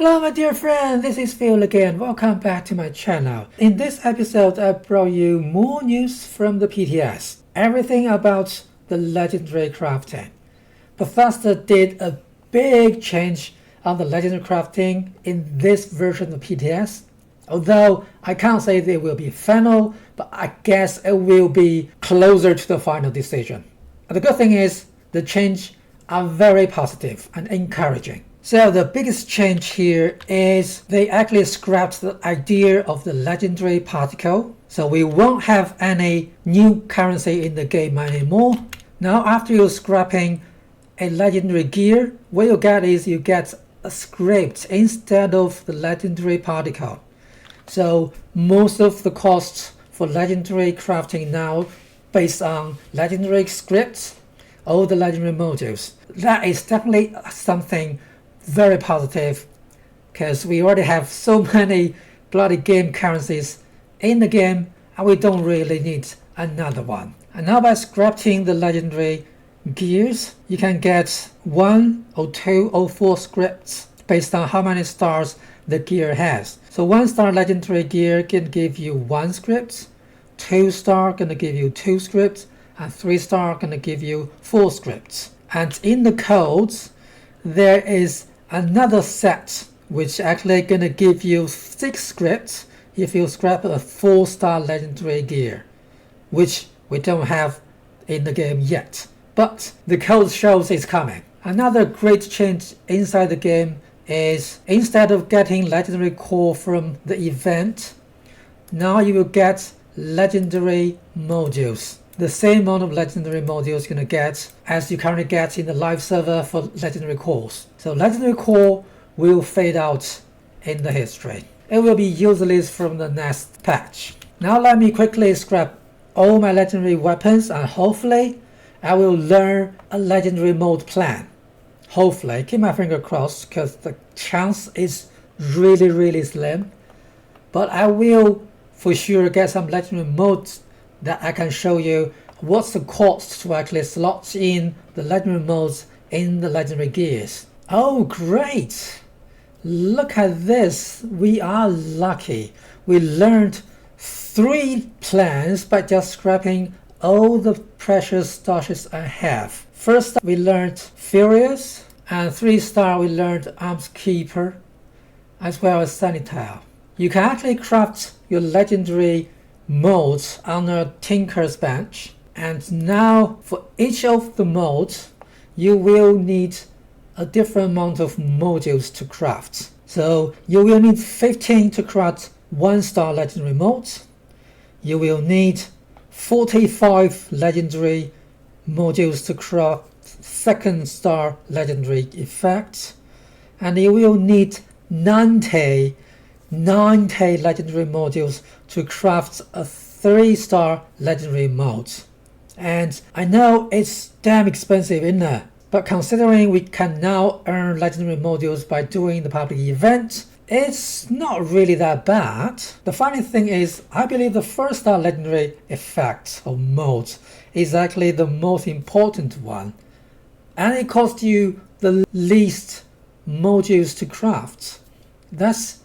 Hello my dear friend, this is Phil again. Welcome back to my channel. In this episode, I brought you more news from the PTS. Everything about the legendary crafting. Bethesda did a big change on the legendary crafting in this version of PTS. Although I can't say they will be final, but I guess it will be closer to the final decision. And the good thing is, the change are very positive and encouraging. So the biggest change here is they actually scrapped the idea of the legendary particle. So we won't have any new currency in the game anymore. Now after you're scrapping a legendary gear, what you get is you get a script instead of the legendary particle. So most of the costs for legendary crafting now based on legendary scripts or the legendary modules. That is definitely something very positive, because we already have so many bloody game currencies in the game and we don't really need another one. And now by scrapping the legendary gears, you can get 1 or 2 or 4 scripts based on how many stars the gear has. So 1 star legendary gear can give you 1 script, 2 star gonna give you 2 scripts, and 3 star gonna give you 4 scripts. And in the codes there is another set which actually gonna give you 6 scripts if you scrap a 4 star legendary gear, which we don't have in the game yet, but the code shows it's coming. Another great change inside the game is instead of getting legendary core from the event, now you will get legendary modules. The same amount of legendary modules you're gonna get as you currently get in the live server for legendary cores. So legendary core will fade out in the history. It will be useless from the next patch. Now let me quickly scrap all my legendary weapons and hopefully I will learn a legendary mode plan. Hopefully, keep my finger crossed because the chance is really slim. But I will for sure get some legendary modes that I can show you what's the cost to actually slot in the legendary modes in the legendary gears. Oh great! Look at this, we are lucky. We learned 3 plans by just scrapping all the precious stashes I have. First we learned Furious, and 3 star we learned Arms Keeper, as well as Sanitile. You can actually craft your legendary modes on a Tinker's bench, and now for each of the modes you will need a different amount of modules to craft. So you will need 15 to craft 1 star legendary modes. You will need 45 legendary modules to craft 2nd star legendary effects, and you will need 90 legendary modules to craft a 3 star legendary mode. And I know it's damn expensive, isn't it? But considering we can now earn legendary modules by doing the public event, it's not really that bad. The funny thing is, I believe the 1st star legendary effect or mode is actually the most important one, and it costs you the least modules to craft. That's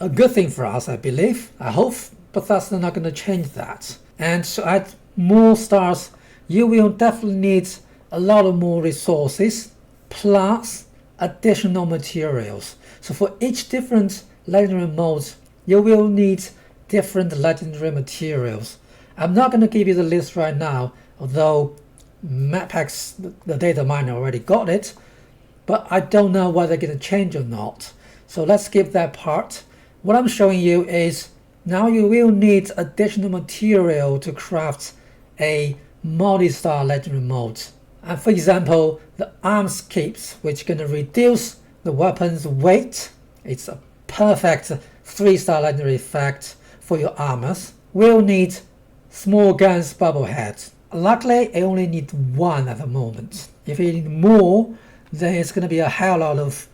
a good thing for us, I believe. I hope Bethesda not going to change that. And to add more stars, you will definitely need a lot of more resources plus additional materials. So for each different legendary mode, you will need different legendary materials. I'm not going to give you the list right now, although Mapx, the data miner, already got it, but I don't know whether they're going to change or not. So let's skip that part. What I'm showing you is now you will need additional material to craft a multi-star legendary mode. And for example, the arms keeps, which is going to reduce the weapon's weight. It's a perfect 3 star legendary effect for your armors. Will need small guns bubbleheads. Luckily, I only need 1 at the moment. If you need more, then it's going to be a hell lot of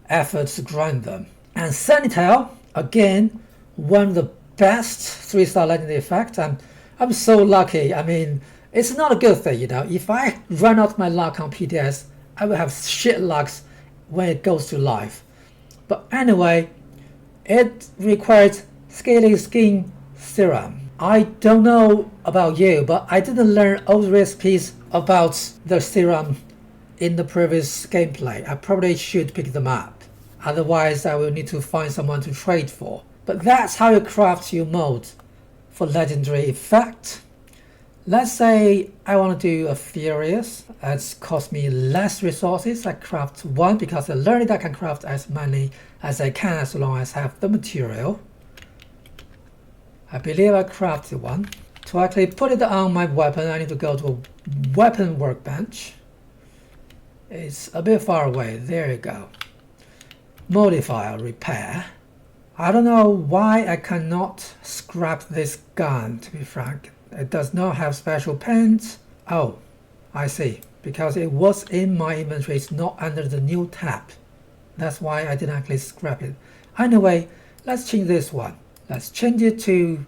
effort to grind them. And Sanitile, again, one of the best 3 star legendary effects. I'm so lucky. I mean, it's not a good thing, you know. If I run out my luck on PTS, I will have shit lucks when it goes to live. But anyway, it required scaly skin serum. I don't know about you, but I didn't learn all the recipes about the serum in the previous gameplay. I probably should pick them up. Otherwise, I will need to find someone to trade for. But that's how you craft your mode for legendary effect. Let's say I want to do a Furious. It's cost me less resources. I craft one because I learned I can craft as many as I can as long as I have the material. I believe I crafted one. To actually put it on my weapon, I need to go to a weapon workbench. It's a bit far away. There you go. Modifier, repair. I don't know why I cannot scrap this gun, to be frank. It does not have special paints. Oh, I see. Because it was in my inventory, it's not under the new tab. That's why I didn't actually scrap it. Anyway, let's change this one. Let's change it to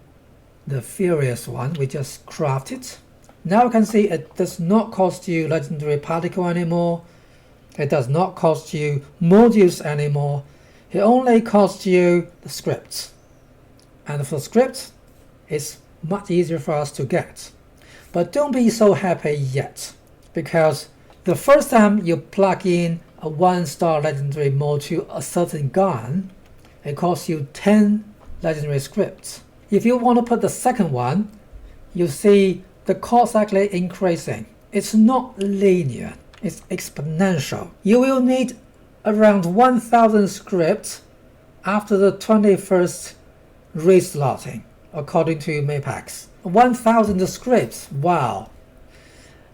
the Furious one we just crafted. Now you can see it does not cost you legendary particle anymore. It does not cost you modules anymore. It only costs you the scripts. And for scripts, it's much easier for us to get. But don't be so happy yet, because the first time you plug in a 1-star legendary mode to a certain gun, it costs you 10 legendary scripts. If you want to put the second one, you see the cost actually increasing. It's not linear, it's exponential. You will need around 1000 scripts after the 21st reslotting, according to Mapex. 1000 scripts, wow.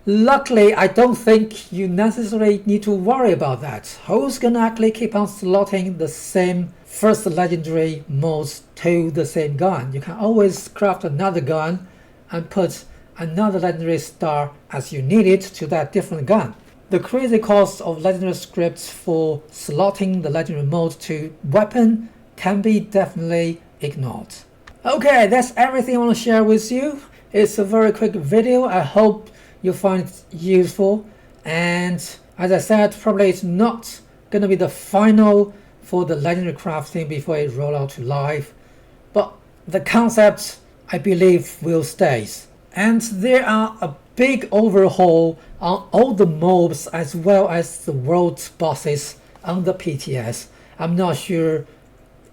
Luckily, I don't think you necessarily need to worry about that. Who's gonna actually keep on slotting the same first legendary modes to the same gun? You can always craft another gun and put another legendary star as you need it to that different gun. The crazy cost of legendary scripts for slotting the legendary mode to weapon can be definitely ignored. Okay, that's everything I want to share with you. It's a very quick video. I hope you find it useful. And as I said, probably it's not going to be the final for the legendary crafting before it roll out to live. But the concept, I believe, will stay. And there are a big overhaul on all the mobs as well as the world bosses on the PTS. I'm not sure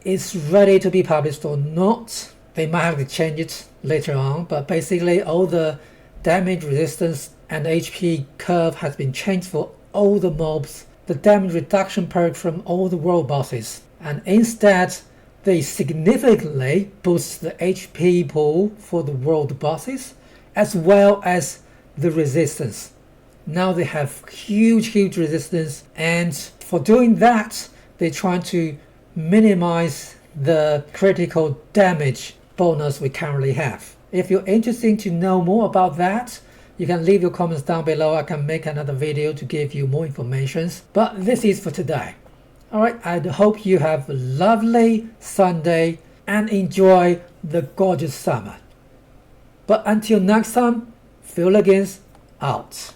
it's ready to be published or not. They might have to change it later on, but basically all the damage resistance and HP curve has been changed for all the mobs, the damage reduction perk from all the world bosses, and instead they significantly boost the HP pool for the world bosses as well as the resistance. Now they have huge resistance, and for doing that they try to minimize the critical damage bonus we currently have. If you're interested to know more about that, you can leave your comments down below. I can make another video to give you more information. But this is for today. Alright, I hope you have a lovely Sunday and enjoy the gorgeous summer. But until next time, Phil again, out.